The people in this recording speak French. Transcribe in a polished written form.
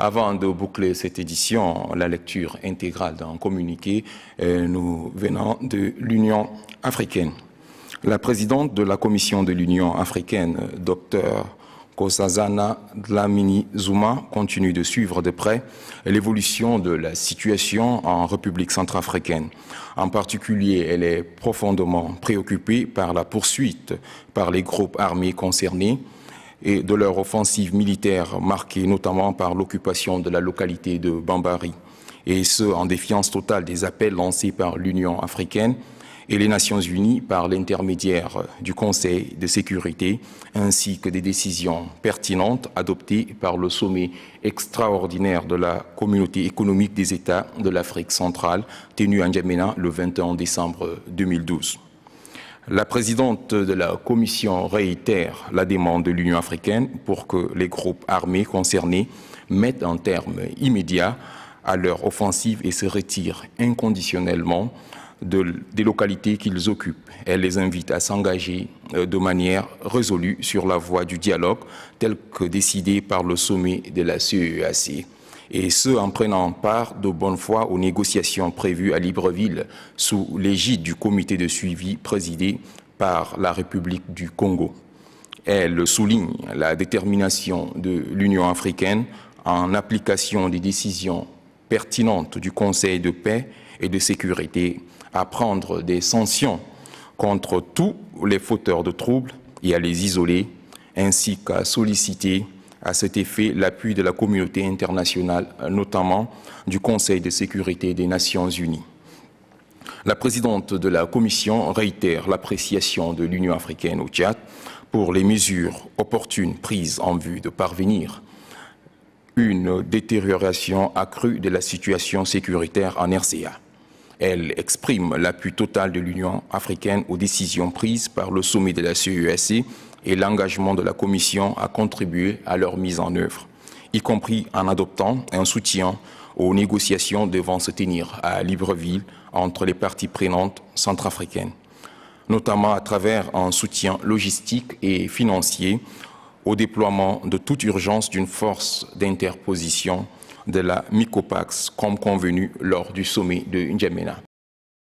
Avant de boucler cette édition, la lecture intégrale d'un communiqué nous venant de l'Union africaine. La présidente de la Commission de l'Union africaine, Dr Nkosazana Dlamini-Zuma, continue de suivre de près l'évolution de la situation en République centrafricaine. En particulier, elle est profondément préoccupée par la poursuite par les groupes armés concernés et de leur offensive militaire marquée notamment par l'occupation de la localité de Bambari, et ce en défiance totale des appels lancés par l'Union africaine et les Nations unies par l'intermédiaire du Conseil de sécurité, ainsi que des décisions pertinentes adoptées par le sommet extraordinaire de la Communauté économique des États de l'Afrique centrale, tenu à N'Djamena le 21 décembre 2012. La présidente de la Commission réitère la demande de l'Union africaine pour que les groupes armés concernés mettent un terme immédiat à leur offensive et se retirent inconditionnellement des localités qu'ils occupent. Elle les invite à s'engager de manière résolue sur la voie du dialogue tel que décidé par le sommet de la CEEAC, et ce en prenant part de bonne foi aux négociations prévues à Libreville sous l'égide du comité de suivi présidé par la République du Congo. Elle souligne la détermination de l'Union africaine en application des décisions pertinentes du Conseil de paix et de sécurité à prendre des sanctions contre tous les fauteurs de troubles et à les isoler, ainsi qu'à solliciter à cet effet l'appui de la communauté internationale, notamment du Conseil de sécurité des Nations unies. La présidente de la Commission réitère l'appréciation de l'Union africaine au Tchad pour les mesures opportunes prises en vue de parvenir une détérioration accrue de la situation sécuritaire en RCA. Elle exprime l'appui total de l'Union africaine aux décisions prises par le sommet de la CEEAC et l'engagement de la Commission à contribuer à leur mise en œuvre, y compris en adoptant un soutien aux négociations devant se tenir à Libreville entre les parties prenantes centrafricaines, notamment à travers un soutien logistique et financier au déploiement de toute urgence d'une force d'interposition de la MICOPAX, comme convenu lors du sommet de N'Djamena.